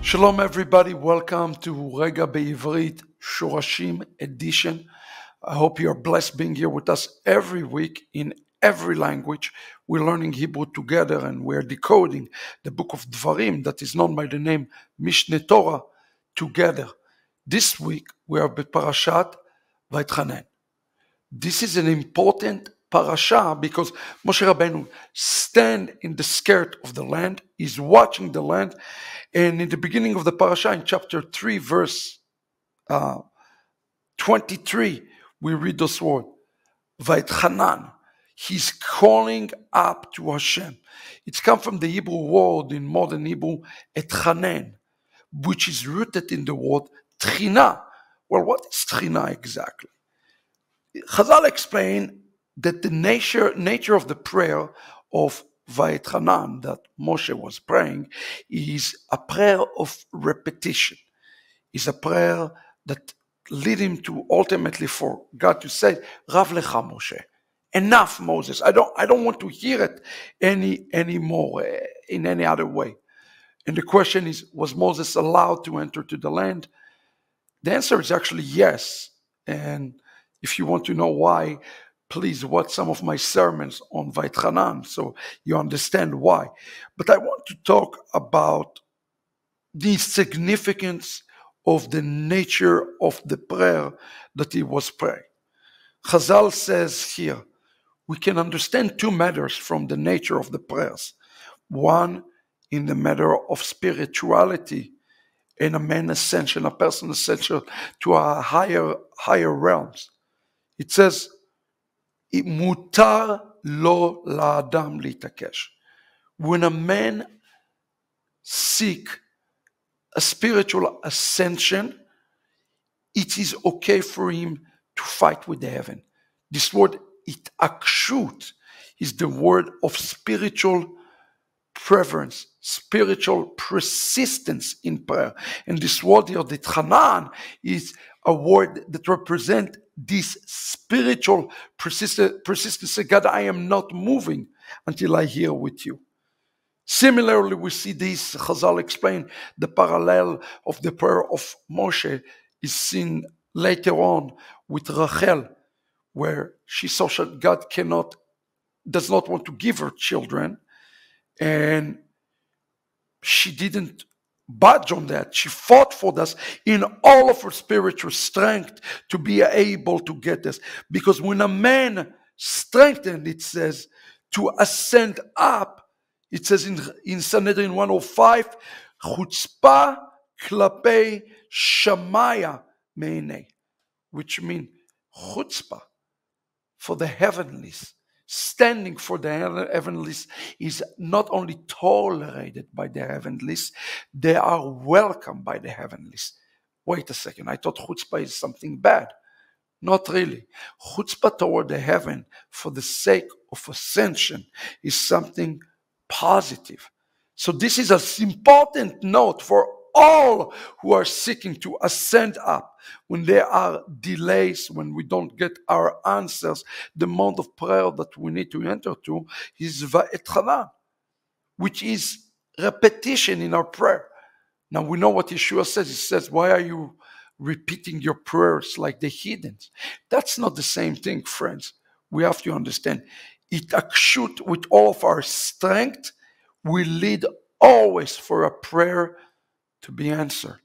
Shalom everybody, welcome to Regah Bivrit Shorashim edition. I hope you're blessed being here with us every week in every language. We're learning Hebrew together and we're decoding the book of Dvarim that is known by the name Mishneh Torah together. This week we are Parashat Vaet'hanan. This is an important parasha because Moshe Rabbeinu stand in the skirt of the land, is watching the land, and in the beginning of the parasha, in chapter 3, verse 23, we read this word, Vaet'hanan. He's calling up to Hashem. It's come from the Hebrew word in modern Hebrew, etchanen, which is rooted in the word tchina. Well, what is tchina exactly? Chazal explain that the nature of the prayer of Vaet'hanan that Moshe was praying is a prayer of repetition. Is a prayer that lead him to ultimately for God to say, Rav lecha Moshe, enough Moses. I don't want to hear it anymore in any other way. And the question is, was Moses allowed to enter to the land? The answer is actually yes. And if you want to know why, please watch some of my sermons on Vaet'hanan so you understand why. But I want to talk about the significance of the nature of the prayer that he was praying. Chazal says here, we can understand two matters from the nature of the prayers. One, in the matter of spirituality, and a man ascension, a person ascension to a higher realms. It says, mutar lo la'adam litakesh. When a man seek a spiritual ascension, it is okay for him to fight with the heaven. This word itakshut is the word of spiritual preference, spiritual persistence in prayer. And this word here, the Vaet'hanan, is a word that represents this spiritual persistence. God, I am not moving until I hear with you. Similarly, we see this, Chazal explain, the parallel of the prayer of Moshe is seen later on with Rachel, where she saw that God does not want to give her children, and she didn't budge on that. She fought for this in all of her spiritual strength to be able to get this. Because when a man strengthened, it says, to ascend up, it says in Sanhedrin 105, chutzpah klapei shamaya meinei, which means chutzpah for the heavenlies. Standing for the heavenlies is not only tolerated by the heavenlies, they are welcomed by the heavenlies. Wait a second, I thought chutzpah is something bad. Not really. Chutzpah toward the heaven for the sake of ascension is something positive. So this is an important note for all who are seeking to ascend up. When there are delays, when we don't get our answers, the mode of prayer that we need to enter to is Vaet'hanan, which is repetition in our prayer. Now we know what Yeshua says. He says, why are you repeating your prayers like the heathens? That's not the same thing, friends. We have to understand. It akshut with all of our strength, we lead always for a prayer to be answered.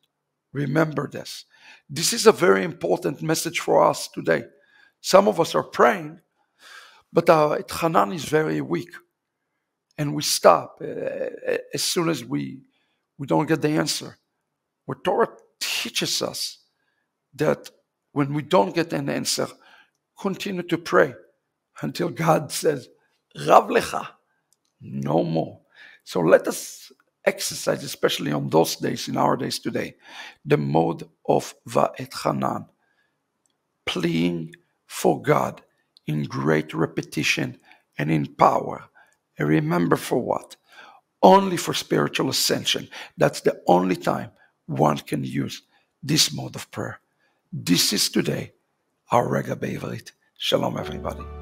Remember this. This is a very important message for us today. Some of us are praying, but our Vaet'hanan is very weak. And we stop as soon as we don't get the answer. What Torah teaches us that when we don't get an answer, continue to pray until God says, Rav lecha, no more. So let us exercise, especially on those days, in our days today, the mode of Vaet'hanan, pleading for God in great repetition and in power. And remember for what? Only for spiritual ascension. That's the only time one can use this mode of prayer. This is today our Regah Bivrit. Shalom, everybody.